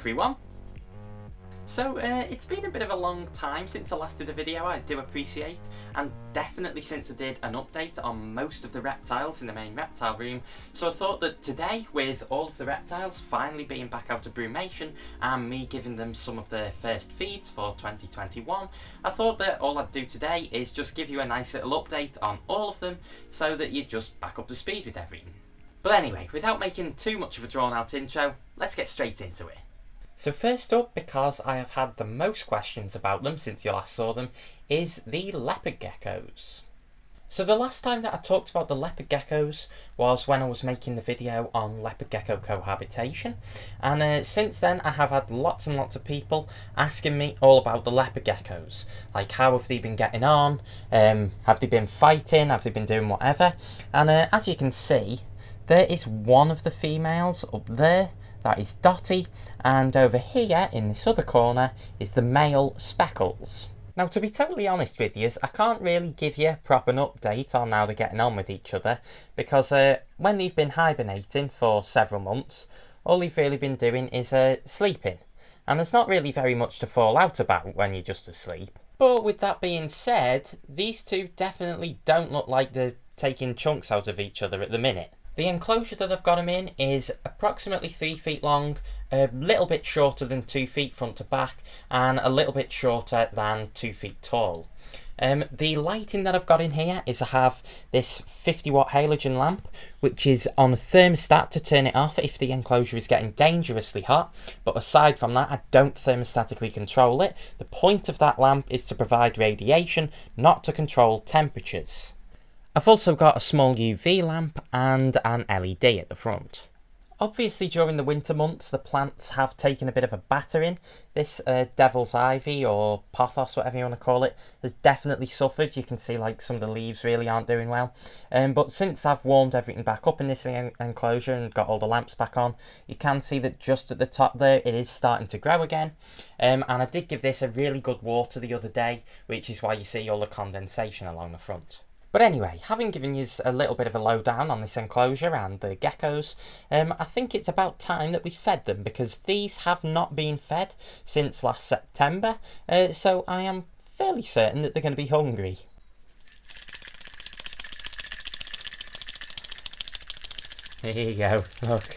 everyone. So it's been a bit of a long time since I last did a video, I do appreciate, and definitely since I did an update on most of the reptiles in the main reptile room. So I thought that today, with all of the reptiles finally being back out of brumation and me giving them some of their first feeds for 2021, I thought that all I'd do today is just give you a nice little update on all of them so that you're just back up to speed with everything. But anyway, without making too much of a drawn out intro, let's get straight into it. So first up, because I have had the most questions about them since you last saw them, is the leopard geckos. So the last time that I talked about the leopard geckos was when I was making the video on leopard gecko cohabitation, and since then I have had lots and lots of people asking me all about the leopard geckos, like how have they been getting on, have they been fighting, have they been doing whatever, and as you can see, there is one of the females up there. That is Dotty, and over here in this other corner is the male Speckles. Now, to be totally honest with you, I can't really give you a proper update on how they're getting on with each other, because when they've been hibernating for several months, all they've really been doing is sleeping, and there's not really very much to fall out about when you're just asleep. But with that being said, these two definitely don't look like they're taking chunks out of each other at the minute. The enclosure that I've got them in is approximately 3 feet long, a little bit shorter than 2 feet front to back, and a little bit shorter than 2 feet tall. The lighting that I've got in here is I have this 50 watt halogen lamp, which is on a thermostat to turn it off if the enclosure is getting dangerously hot, but aside from that I don't thermostatically control it. The point of that lamp is to provide radiation, not to control temperatures. I've also got a small UV lamp and an LED at the front. Obviously during the winter months the plants have taken a bit of a battering. This devil's ivy, or pothos, whatever you want to call it, has definitely suffered. You can see like some of the leaves really aren't doing well. But since I've warmed everything back up in this enclosure and got all the lamps back on, you can see that just at the top there it is starting to grow again. And I did give this a really good water the other day, which is why you see all the condensation along the front. But anyway, having given you a little bit of a lowdown on this enclosure and the geckos, I think it's about time that we fed them, because these have not been fed since last September, so I am fairly certain that they're going to be hungry. Here you go, look,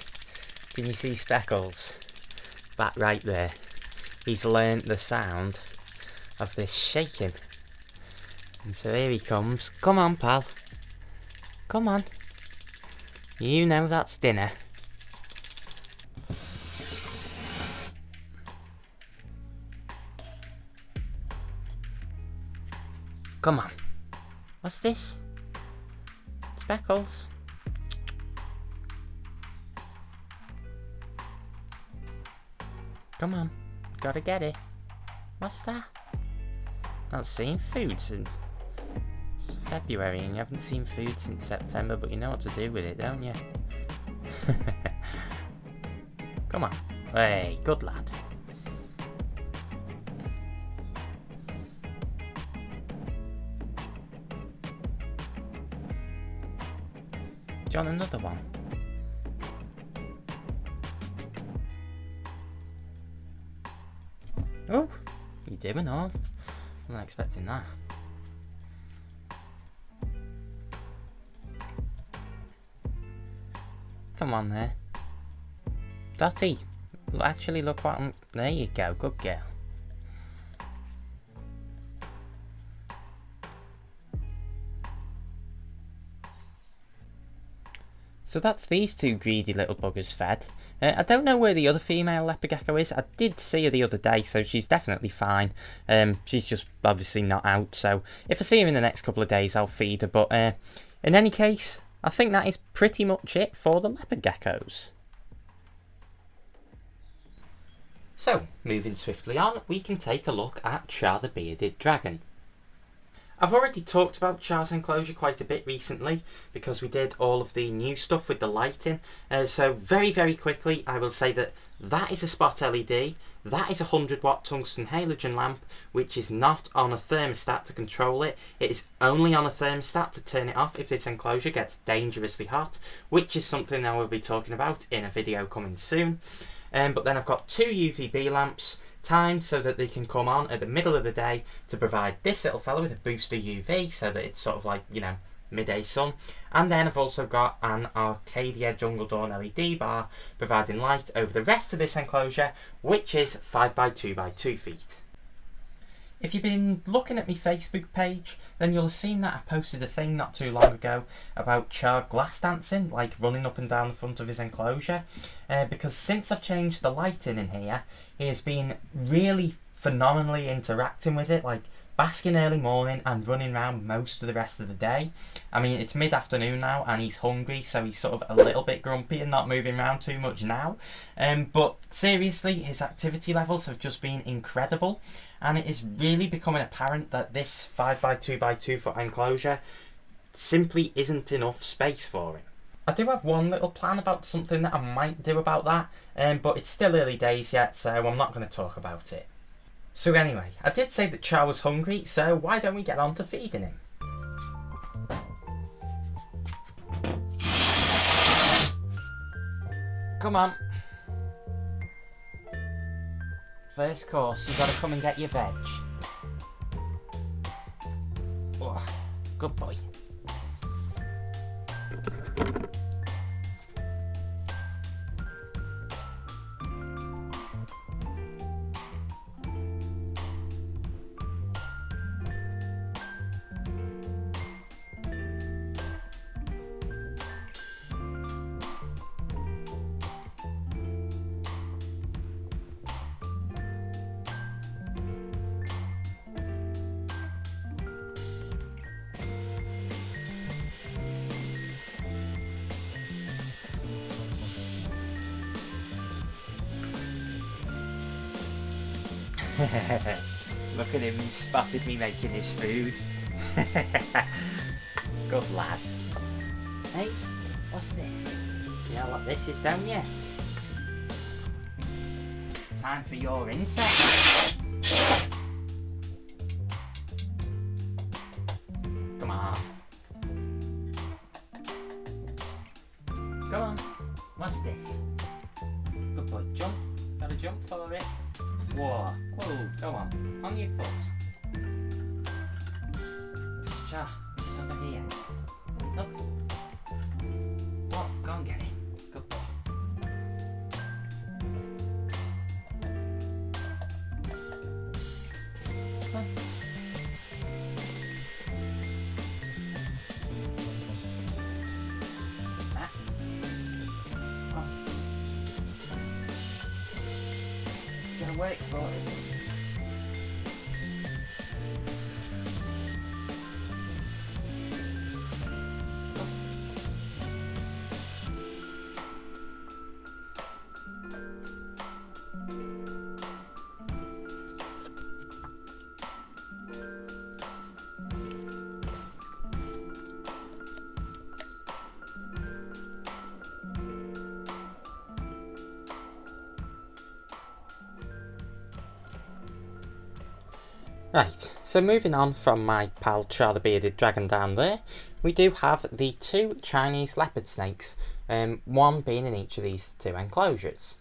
can you see Speckles? That right there, he's learnt the sound of this shaking. And so here he comes. Come on, pal. Come on. You know that's dinner. Come on. What's this? Speckles. Come on. Gotta get it. What's that? Not seeing food since February, and you haven't seen food since September, but you know what to do with it, don't you? Come on. Hey, good lad. Do you want another one? Oh, you doing all? I'm not expecting that. Come on there. Dotty, actually look what I'm... There you go, good girl. So that's these two greedy little buggers fed. I don't know where the other female leopard gecko is. I did see her the other day, so she's definitely fine. She's just obviously not out, so if I see her in the next couple of days I'll feed her, but in any case, I think that is pretty much it for the leopard geckos. So, moving swiftly on, we can take a look at Char the Bearded Dragon. I've already talked about Char's enclosure quite a bit recently, because we did all of the new stuff with the lighting, so very quickly I will say that that is a spot LED, that is a 100 watt tungsten halogen lamp, which is not on a thermostat to control it. It is only on a thermostat to turn it off if this enclosure gets dangerously hot, which is something I will be talking about in a video coming soon. but then I've got 2 UVB lamps timed so that they can come on at the middle of the day to provide this little fella with a booster UV so that it's sort of like, you know, midday sun. And then I've also got an Arcadia Jungle Dawn LED bar providing light over the rest of this enclosure, which is 5 by 2 by 2 feet. If you've been looking at my Facebook page, then you'll have seen that I posted a thing not too long ago about Char glass dancing, like running up and down the front of his enclosure, because since I've changed the lighting in here, he has been really phenomenally interacting with it, like basking early morning and running around most of the rest of the day. I mean, it's mid-afternoon now and he's hungry, so he's sort of a little bit grumpy and not moving around too much now. But seriously, his activity levels have just been incredible, and it is really becoming apparent that this 5 by 2 by 2 foot enclosure simply isn't enough space for him. I do have one little plan about something that I might do about that, but it's still early days yet, so I'm not going to talk about it. So anyway, I did say that Char was hungry, so why don't we get on to feeding him? Come on. First course, you've got to come and get your veg. Oh, good boy. Look at him, he spotted me making his food. Good lad. Hey, what's this? You know what this is, don't you? It's time for your insect. Come on. Come on. What's this? Good boy, jump. Gotta jump for it. Whoa, whoa, go on your foot. Char, it's over here. Look. What? Go and get it. Good boy. Come on. Ah. Come on. Gonna work for it. Right, so moving on from my pal Char the Bearded Dragon down there, we do have the 2 Chinese leopard snakes, one being in each of these 2 enclosures.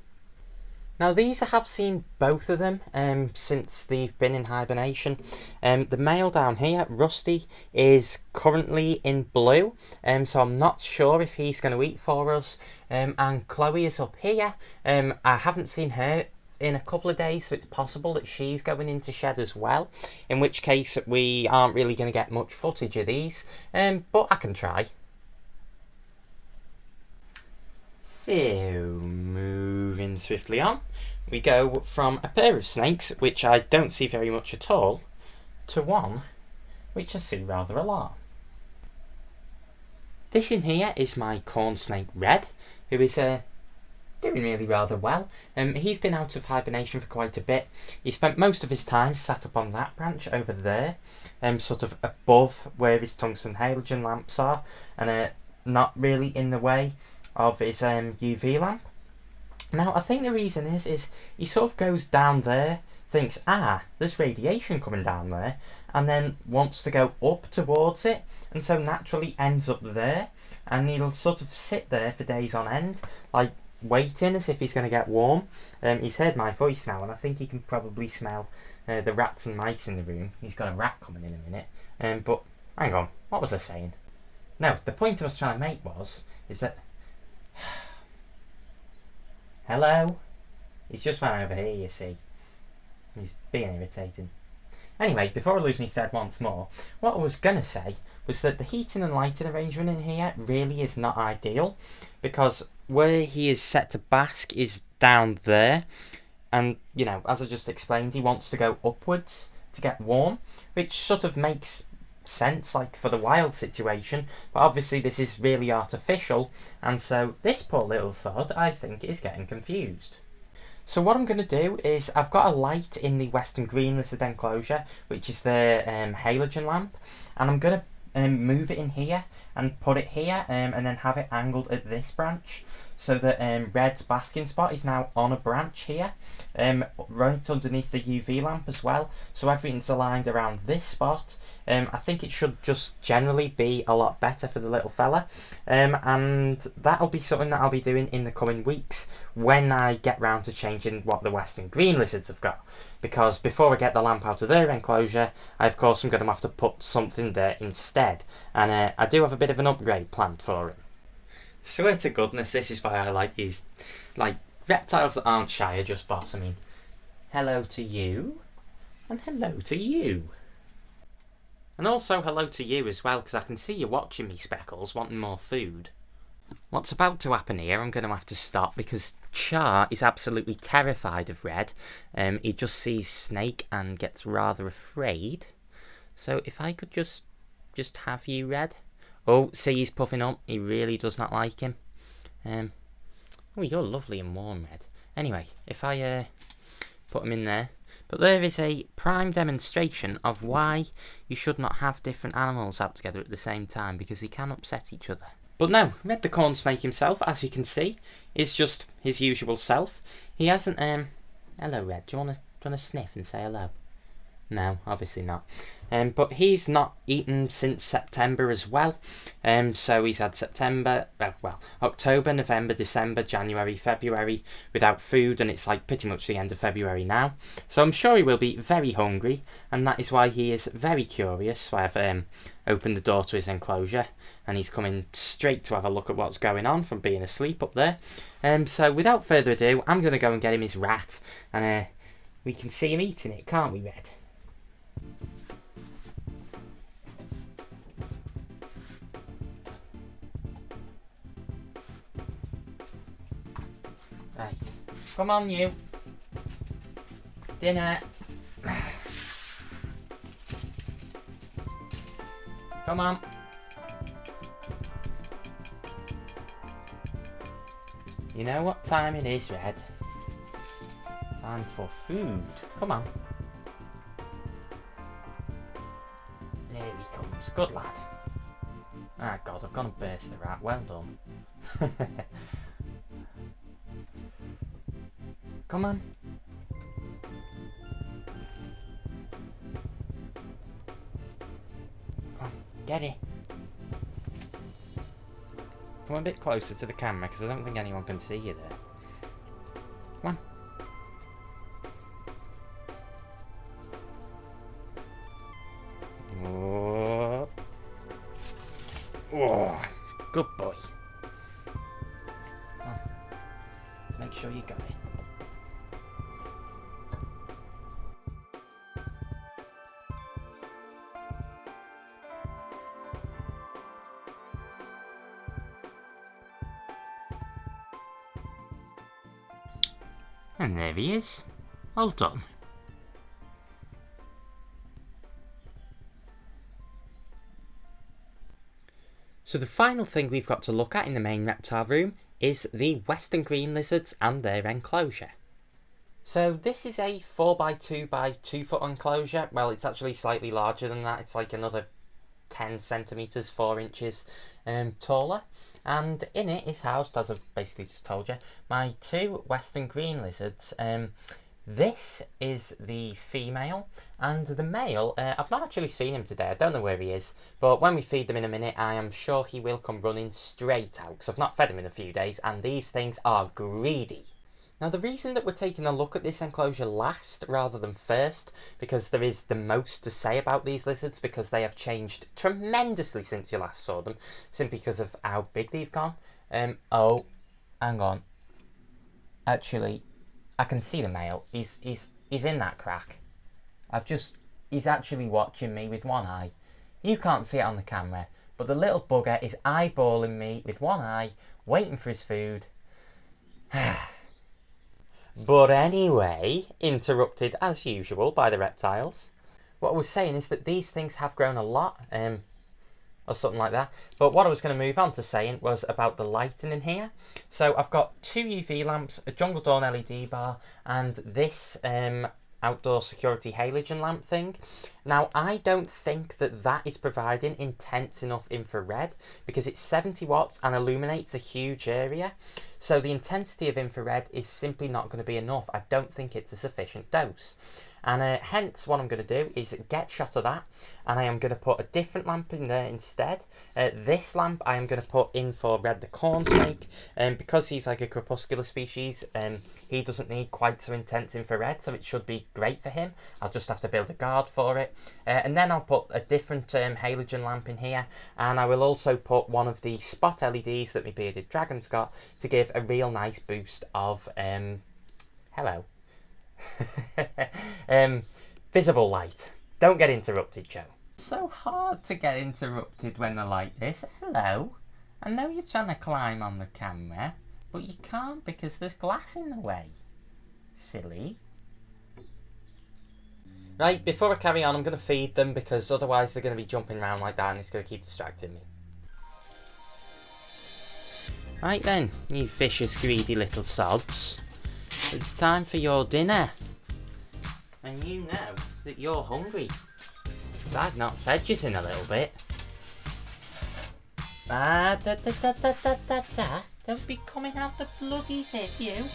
Now these I have seen both of them since they've been in hibernation. The male down here, Rusty, is currently in blue, so I'm not sure if he's going to eat for us. And Chloe is up here. I haven't seen her in a couple of days, so it's possible that she's going into shed as well, in which case we aren't really going to get much footage of these, but I can try. So, moving swiftly on, we go from a pair of snakes, which I don't see very much at all, to one which I see rather a lot. This in here is my corn snake Red, who is doing really rather well. He's been out of hibernation for quite a bit. He spent most of his time sat up on that branch over there, sort of above where his tungsten halogen lamps are, and not really in the way of his UV lamp. Now I think the reason is he sort of goes down there, thinks, there's radiation coming down there, and then wants to go up towards it, and so naturally ends up there, and he'll sort of sit there for days on end, like waiting as if he's going to get warm. He's heard my voice now, and I think he can probably smell the rats and mice in the room. He's got a rat coming in a minute. But hang on, what was I saying? No, the point I was trying to make is that... Hello? He's just ran over here, you see. He's being irritating. Anyway, before I lose my thread once more, what I was going to say was that the heating and lighting arrangement in here really is not ideal, because where he is set to bask is down there, and, you know, as I just explained, he wants to go upwards to get warm, which sort of makes sense, like, for the wild situation, but obviously this is really artificial, and so this poor little sod, I think, is getting confused. So what I'm going to do is, I've got a light in the western green lizard enclosure, which is the halogen lamp, and I'm going to move it in here and put it here, and then have it angled at this branch, so that Red's basking spot is now on a branch here, right underneath the UV lamp as well, so everything's aligned around this spot. I think it should just generally be a lot better for the little fella, and that'll be something that I'll be doing in the coming weeks when I get round to changing what the western green lizards have got, because before I get the lamp out of their enclosure, I of course am going to have to put something there instead, and I do have a bit of an upgrade planned for him. Swear to goodness, this is why I like these, like, reptiles that aren't shy are just boss. I mean, hello to you, and hello to you. And also hello to you as well, because I can see you watching me, Speckles, wanting more food. What's about to happen here, I'm going to have to stop, because Char is absolutely terrified of Red. He just sees Snake and gets rather afraid. So if I could just have you, Red. Oh, see, he's puffing up. He really does not like him. Oh, you're lovely and warm, Red. Anyway, if I put him in there. But there is a prime demonstration of why you should not have different animals out together at the same time, because they can upset each other. But no, Red the corn snake himself, as you can see, is just his usual self. He hasn't... Hello, Red. Do you want to sniff and say hello? No, obviously not. But he's not eaten since September as well. So he's had September, October, November, December, January, February without food, and it's like pretty much the end of February now. So I'm sure he will be very hungry, and that is why he is very curious. So I've opened the door to his enclosure, and he's coming straight to have a look at what's going on from being asleep up there. So without further ado, I'm going to go and get him his rat, and we can see him eating it, can't we, Red? Right, come on you. Dinner. Come on. You know what time it is, Red? Time for food. Come on. There he comes. Good lad. Ah, God, I've gone and burst the rat. Well done. Come on. Come on, get it. Come a bit closer to the camera, because I don't think anyone can see you there. Come on. Oh. Oh, good boy. Come on. Make sure you got it. And there he is. All done. So the final thing we've got to look at in the main reptile room is the western green lizards and their enclosure. So this is a 4x2 by 2 foot enclosure. Well, it's actually slightly larger than that. It's like another 10 centimetres, 4 inches taller. And in it is housed, as I've basically just told you, my 2 western green lizards. This is the female, and the male, I've not actually seen him today, I don't know where he is, but when we feed them in a minute I am sure he will come running straight out, because I've not fed him in a few days, and these things are greedy. Now the reason that we're taking a look at this enclosure last rather than first, because there is the most to say about these lizards, because they have changed tremendously since you last saw them, simply because of how big they've gone. Oh, hang on. Actually, I can see the male. He's in that crack. He's actually watching me with one eye. You can't see it on the camera, but the little bugger is eyeballing me with one eye, waiting for his food. But anyway, interrupted as usual by the reptiles. What I was saying is that these things have grown a lot, or something like that. But what I was going to move on to saying was about the lighting in here. So I've got 2 UV lamps, a Jungle Dawn LED bar, and this outdoor security halogen lamp thing. Now I don't think that that is providing intense enough infrared, because it's 70 watts and illuminates a huge area. So the intensity of infrared is simply not going to be enough. I don't think it's a sufficient dose. And hence what I'm going to do is get shot of that, and I am going to put a different lamp in there instead. This lamp I am going to put in for Red the corn snake, because he's like a crepuscular species, he doesn't need quite so intense infrared, so it should be great for him. I'll just have to build a guard for it. And then I'll put a different halogen lamp in here, and I will also put one of the spot LEDs that my bearded dragon's got to give a real nice boost of, hello. Visible light. Don't get interrupted, Joe. It's so hard to get interrupted when they're like this. Hello. I know you're trying to climb on the camera, but you can't because there's glass in the way. Silly. Right, before I carry on, I'm going to feed them because otherwise they're going to be jumping around like that and it's going to keep distracting me. Right then, you vicious, greedy little sods. It's time for your dinner. And you know that you're hungry. Because I've not fed you in a little bit. Don't be coming out the bloody hip, you.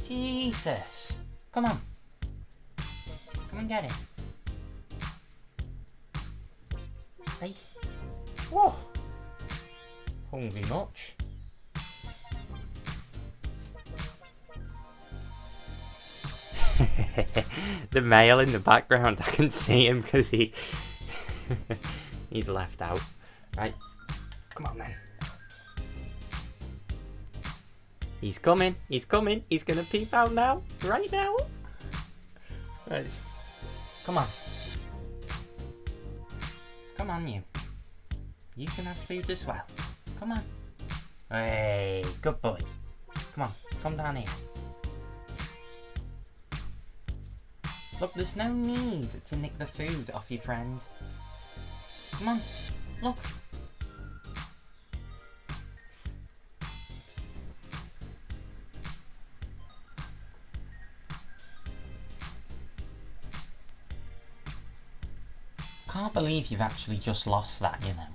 Jesus. Come on. Come and get it. Hey. Whoa. Hungry much? The male in the background, I can see him because he's left out. Right, come on then. He's coming, he's coming, he's gonna peep out now, right now. Right. Come on. Come on, you. You can have food as well. Come on. Hey, good boy. Come on, come down here. Look, there's no need to nick the food off your friend. Come on, look. Can't believe you've actually just lost that, you know.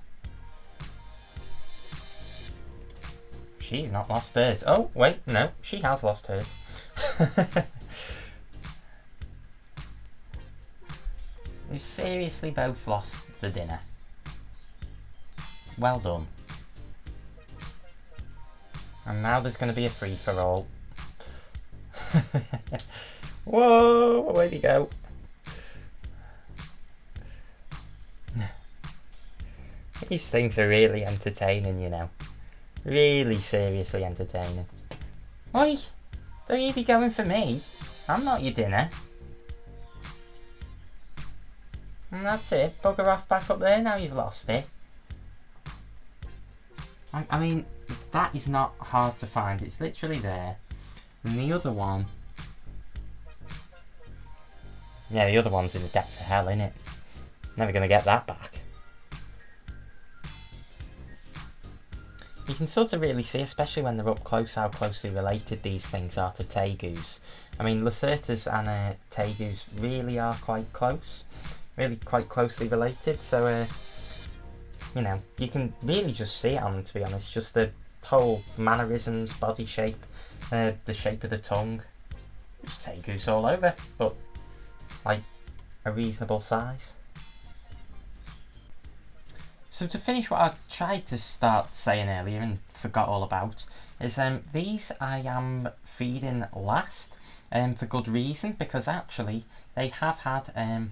She's not lost hers. Oh, wait, no, she has lost hers. We've seriously both lost the dinner. Well done. And now there's going to be a free-for-all. Whoa, where'd he go? These things are really entertaining, you know. Really seriously entertaining. Oi! Don't you be going for me. I'm not your dinner. And that's it. Bugger off back up there now you've lost it. I mean, that is not hard to find. It's literally there. And the other one... Yeah, the other one's in the depths of hell, innit? Never going to get that back. You can sort of really see, especially when they're up close, how closely related these things are to tegus. I mean, Lacertas and tegus really are quite close. Really quite closely related, so you know, you can really just see it on them, to be honest. Just the whole mannerisms, body shape, the shape of the tongue. Just take goose all over, but like a reasonable size. So to finish what I tried to start saying earlier and forgot all about, is these I am feeding last, for good reason, because actually they have had,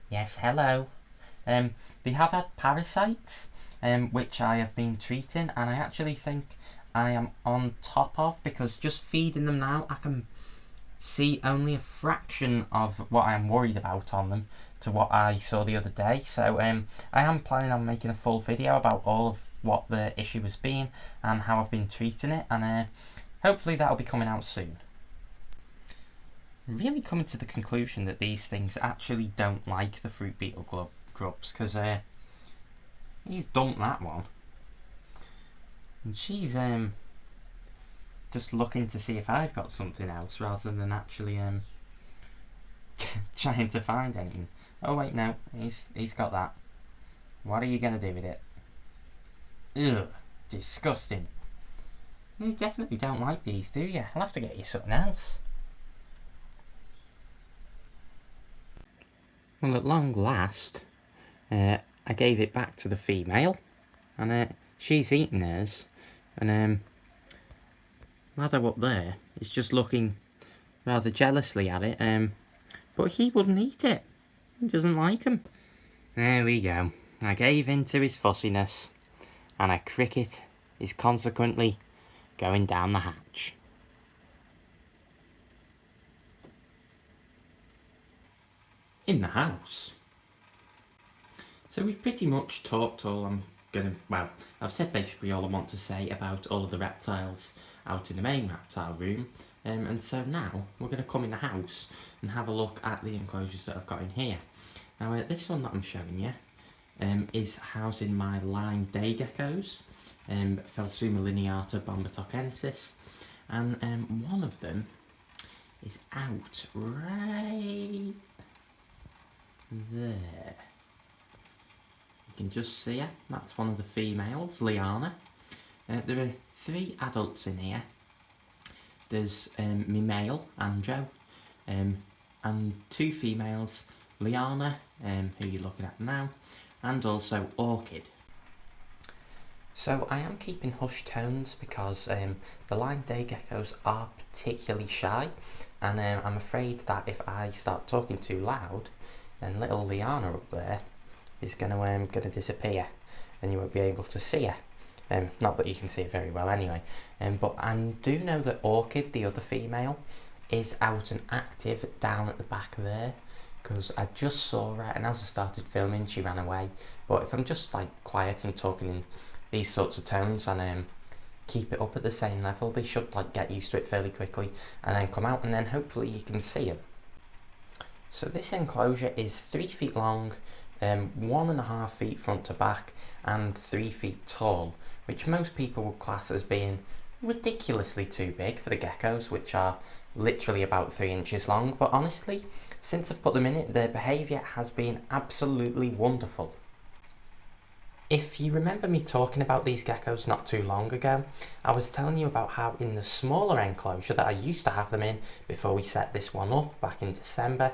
yes, hello, they have had parasites, which I have been treating, and I actually think I am on top of, because just feeding them now I can see only a fraction of what I'm worried about on them to what I saw the other day. So I am planning on making a full video about all of what the issue has been and how I've been treating it, and hopefully that'll be coming out soon. I'm really coming to the conclusion that these things actually don't like the fruit beetle grubs, because he's dumped that one and she's just looking to see if I've got something else rather than actually trying to find anything. Oh wait, no, he's got that. What are you gonna do with it? Ugh, disgusting. You definitely don't like these, do you? I'll have to get you something else. Well, at long last, I gave it back to the female, and she's eaten hers, and Laddo up there is just looking rather jealously at it, but he wouldn't eat it. He doesn't like them. There we go. I gave in to his fussiness, and a cricket is consequently going down the hatch. In the house. So we've pretty much talked all I've said basically all I want to say about all of the reptiles out in the main reptile room, and so now we're going to come in the house and have a look at the enclosures that I've got in here. Now this one that I'm showing you is housing my line day geckos, Phelsuma lineata, bombetokensis, and one of them is out right there. You can just see her. That's one of the females, Liana. There are 3 adults in here. There's my male, Andro, and 2 females, Liana, who you're looking at now, and also Orchid. So I am keeping hushed tones because the line day geckos are particularly shy, and I'm afraid that if I start talking too loud, then little Liana up there is gonna disappear, and you won't be able to see her. Not that you can see her very well anyway. But I do know that Orchid, the other female, is out and active down at the back there, because I just saw her, and as I started filming she ran away. But if I'm just like quiet and talking in these sorts of tones and keep it up at the same level, they should like get used to it fairly quickly and then come out, and then hopefully you can see them. So this enclosure is 3 feet long, 1.5 feet front to back, and 3 feet tall, which most people would class as being ridiculously too big for the geckos, which are literally about 3 inches long. But honestly, since I've put them in it, their behaviour has been absolutely wonderful. If you remember me talking about these geckos not too long ago, I was telling you about how in the smaller enclosure that I used to have them in before we set this one up back in December,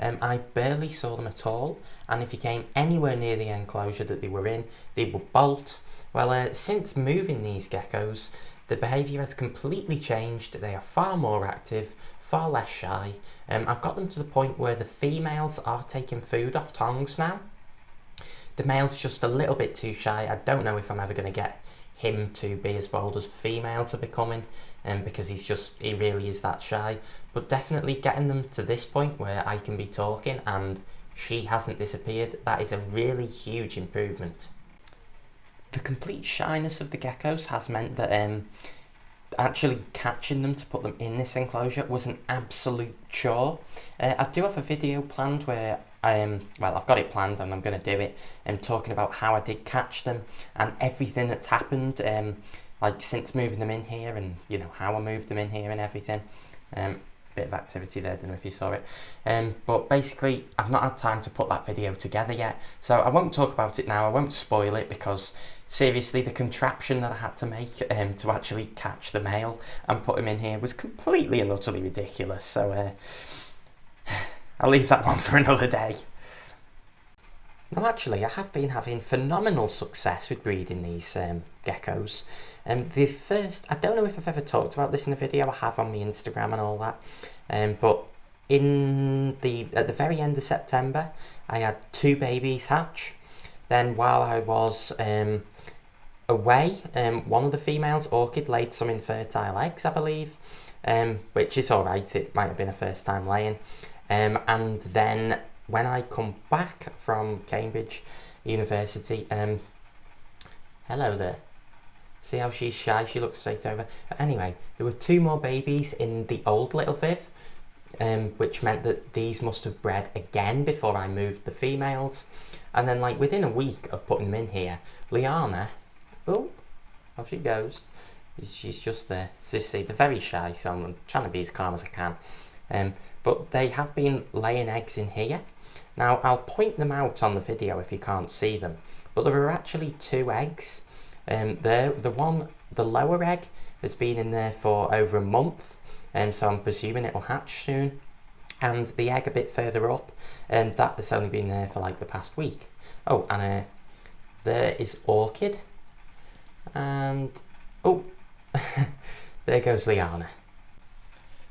I barely saw them at all, and if you came anywhere near the enclosure that they were in, they would bolt. Well, since moving these geckos, the behaviour has completely changed. They are far more active, far less shy. I've got them to the point where the females are taking food off tongs now. The male's just a little bit too shy. I don't know if I'm ever going to get him to be as bold as the females are becoming, because he really is that shy. But definitely getting them to this point where I can be talking and she hasn't disappeared, that is a really huge improvement. The complete shyness of the geckos has meant that actually catching them to put them in this enclosure was an absolute chore. I do have a video planned where I've got it planned and I'm going to do it, talking about how I did catch them and everything that's happened like since moving them in here, and you know how I moved them in here and everything. bit of activity there, don't know if you saw it. But basically, I've not had time to put that video together yet, so I won't talk about it now, I won't spoil it, because seriously, the contraption that I had to make to actually catch the male and put him in here was completely and utterly ridiculous, so I'll leave that one for another day. Now actually, I have been having phenomenal success with breeding these geckos. The first, I don't know if I've ever talked about this in a video, I have on my Instagram and all that, but at the very end of September, I had 2 babies hatch. Then while I was away, one of the females, Orchid, laid some infertile eggs, I believe, which is alright, it might have been a first time laying. And then when I come back from Cambridge University, hello there, see how she's shy, she looks straight over. But anyway, there were 2 more babies in the old little viv, which meant that these must have bred again before I moved the females. And then like within a week of putting them in here, Liana, oh, off she goes, she's just there. See, they're very shy, so I'm trying to be as calm as I can. But they have been laying eggs in here. Now I'll point them out on the video if you can't see them, but there are actually 2 eggs. The lower egg has been in there for over a month, so I'm presuming it'll hatch soon. And the egg a bit further up, that has only been there for like the past week. Oh, and there is Orchid, and oh, there goes Liana.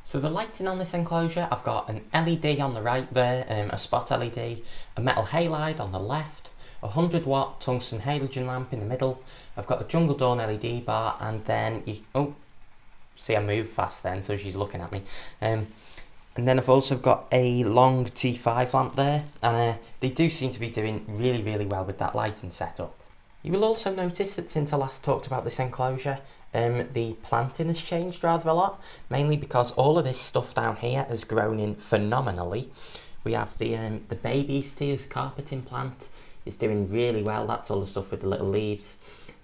So the lighting on this enclosure, I've got an LED on the right there, a spot LED, a metal halide on the left, a 100-watt tungsten halogen lamp in the middle. I've got a jungle dawn LED bar, and then see I move fast then, so she's looking at me. And then I've also got a long T5 lamp there, and they do seem to be doing really, really well with that lighting setup. You will also notice that since I last talked about this enclosure, the planting has changed rather a lot, mainly because all of this stuff down here has grown in phenomenally. We have the baby steers carpeting plant is doing really well, that's all the stuff with the little leaves.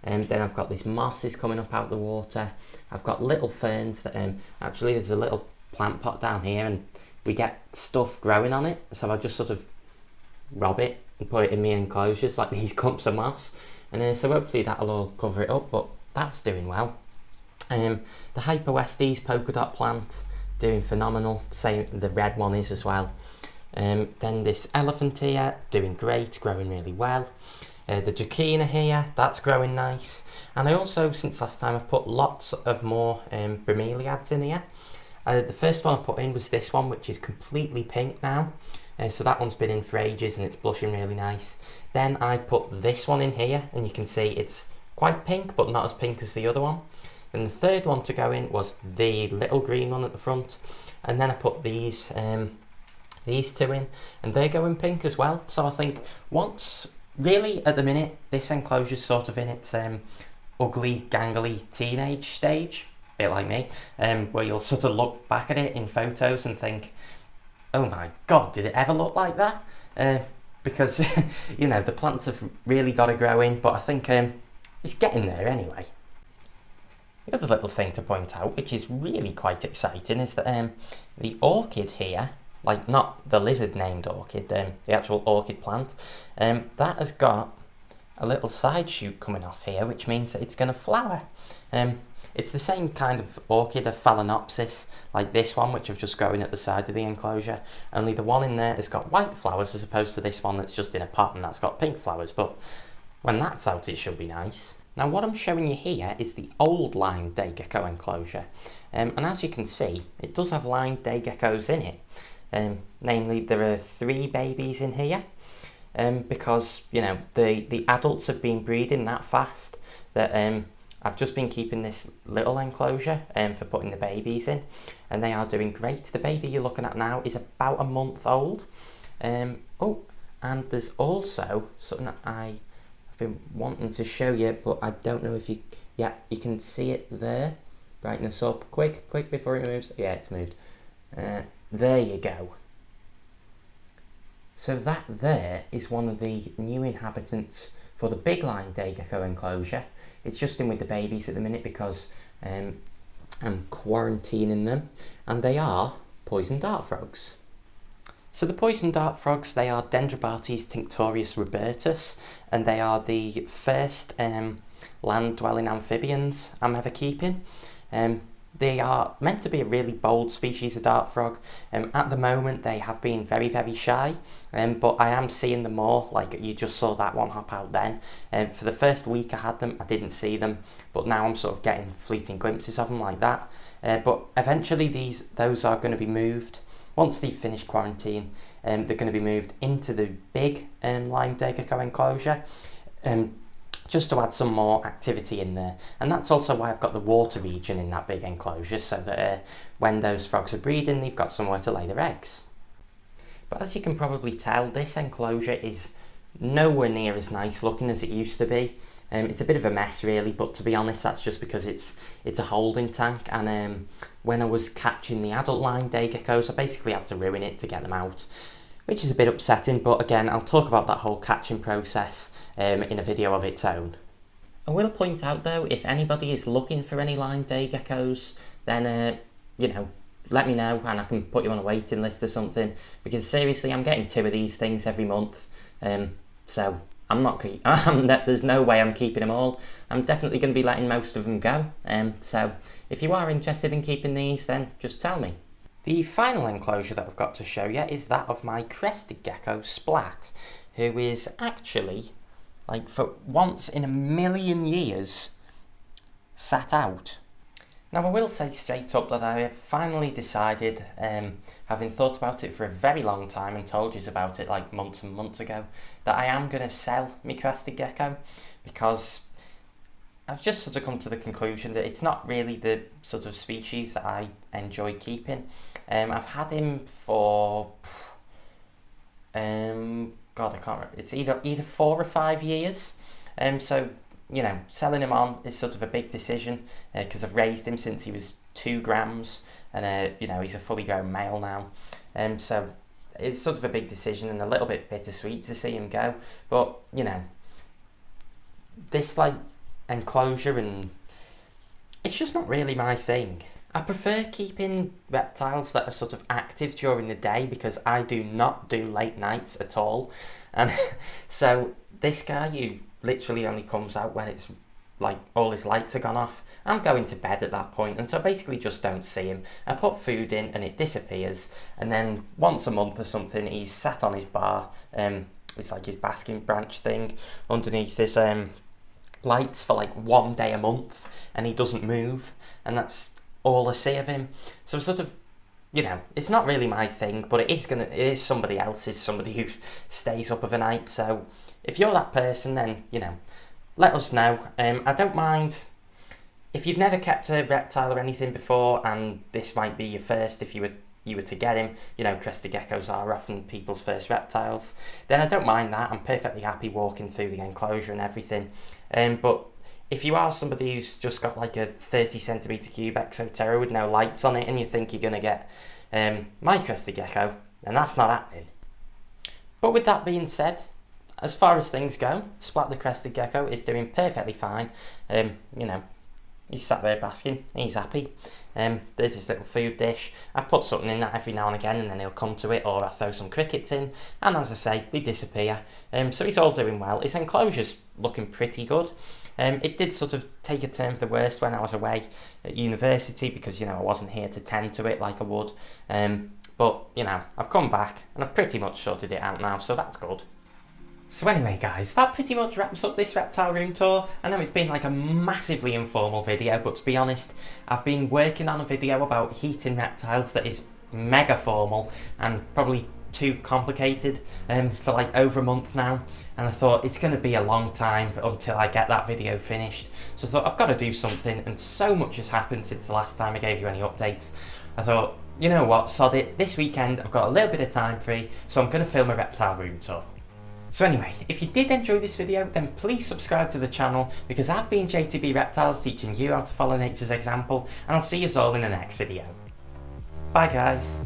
And then I've got this moss is coming up out the water. I've got little ferns that actually there's a little plant pot down here and we get stuff growing on it, so I just sort of rob it and put it in my enclosures like these clumps of moss, and so hopefully that'll all cover it up, but that's doing well. The Hyper Westies polka dot plant doing phenomenal, same the red one is as well. Then this elephant here doing great, growing really well. The Zucchina here, that's growing nice. And I also, since last time, I've put lots of more bromeliads in here. The first one I put in was this one, which is completely pink now. So that one's been in for ages and it's blushing really nice. Then I put this one in here, and you can see it's quite pink, but not as pink as the other one. Then the third one to go in was the little green one at the front. And then I put these 2 in, and they're going pink as well. So I think once, really at the minute, this enclosure's sort of in its ugly, gangly teenage stage, a bit like me, where you'll sort of look back at it in photos and think, oh my god, did it ever look like that? Because, you know, the plants have really got to grow in, but I think it's getting there anyway. The other little thing to point out, which is really quite exciting, is that the orchid here, like not the lizard named orchid, the actual orchid plant, that has got a little side shoot coming off here, which means that it's going to flower. It's the same kind of orchid, a phalaenopsis, like this one, which I've just growing at the side of the enclosure, only the one in there has got white flowers as opposed to this one that's just in a pot and that's got pink flowers, but when that's out it should be nice. Now what I'm showing you here is the old line day gecko enclosure, and as you can see, it does have line day geckos in it. Namely, there are 3 babies in here, because, you know, the adults have been breeding that fast that I've just been keeping this little enclosure for putting the babies in, and they are doing great. The baby you're looking at now is about a month old. Oh, and there's also something that I've been wanting to show you, but I don't know if you, yeah, you can see it there. Brightness up, quick before it moves. Yeah, it's moved. There you go. So that there is one of the new inhabitants for the big line day gecko enclosure. It's just in with the babies at the minute because I'm quarantining them, and they are poison dart frogs. So the poison dart frogs, they are Dendrobates tinctorius robertus, and they are the first land-dwelling amphibians I'm ever keeping. They are meant to be a really bold species of dart frog. At the moment they have been very, very shy, but I am seeing them more, like you just saw that one hop out then. For the first week I had them, I didn't see them, but now I'm sort of getting fleeting glimpses of them like that. But eventually those are going to be moved. Once they've finished quarantine, they're going to be moved into the big Leopard Gecko enclosure, just to add some more activity in there. And that's also why I've got the water region in that big enclosure, so that when those frogs are breeding, they've got somewhere to lay their eggs. But as you can probably tell, this enclosure is nowhere near as nice looking as it used to be. It's a bit of a mess really, but to be honest, that's just because it's a holding tank, and when I was catching the adult Leopard Geckos, I basically had to ruin it to get them out, which is a bit upsetting. But again, I'll talk about that whole catching process in a video of its own. I will point out though, if anybody is looking for any Leopard Geckos, then let me know and I can put you on a waiting list or something, because seriously, I'm getting 2 of these things every month, so there's no way I'm keeping them all. I'm definitely going to be letting most of them go, so if you are interested in keeping these, then just tell me. The final enclosure that I've got to show you is that of my Crested Gecko Splat, who is actually, like, for once in a million years, sat out. Now I will say straight up that I have finally decided, having thought about it for a very long time and told you about it like months and months ago, that I am going to sell my Crested Gecko, because I've just sort of come to the conclusion that it's not really the sort of species that I enjoy keeping. I've had him for, God, I can't remember, it's either 4 or 5 years, so selling him on is sort of a big decision, because I've raised him since he was 2 grams, and he's a fully grown male now, so it's sort of a big decision and a little bit bittersweet to see him go. But this enclosure, and it's just not really my thing. I prefer keeping reptiles that are sort of active during the day, because I do not do late nights at all, and so this guy, who literally only comes out when it's like all his lights are gone off, I'm going to bed at that point, and so I basically just don't see him. I put food in and it disappears, and then once a month or something he's sat on his bar, it's like his basking branch thing underneath his lights for like 1 day a month, and he doesn't move, and that's all I see of him. So sort of, it's not really my thing, but it is somebody else's, somebody who stays up of a night. So if you're that person, then let us know. I don't mind if you've never kept a reptile or anything before, and this might be your first. If you were to get him, Crested Geckos are often people's first reptiles, then I don't mind that. I'm perfectly happy walking through the enclosure and everything. But if you are somebody who's just got like a 30cm cube Exoterra with no lights on it, and you think you're going to get my Crested Gecko, then that's not happening. But with that being said, as far as things go, Splat the Crested Gecko is doing perfectly fine. He's sat there basking, he's happy. There's his little food dish. I put something in that every now and again, and then he'll come to it, or I throw some crickets in, and as I say, they disappear. So he's all doing well. His enclosure's looking pretty good. It did sort of take a turn for the worst when I was away at university, because I wasn't here to tend to it like I would. But I've come back and I've pretty much sorted it out now, so that's good. So anyway guys, that pretty much wraps up this reptile room tour. I know it's been like a massively informal video, but to be honest, I've been working on a video about heating reptiles that is mega formal and probably too complicated for like over a month now, and I thought it's going to be a long time until I get that video finished, so I thought I've got to do something, and so much has happened since the last time I gave you any updates. I thought, you know what, sod it, this weekend I've got a little bit of time free, so I'm going to film a reptile room tour. So anyway, if you did enjoy this video, then please subscribe to the channel, because I've been JTB Reptiles, teaching you how to follow nature's example, and I'll see you all in the next video. Bye guys.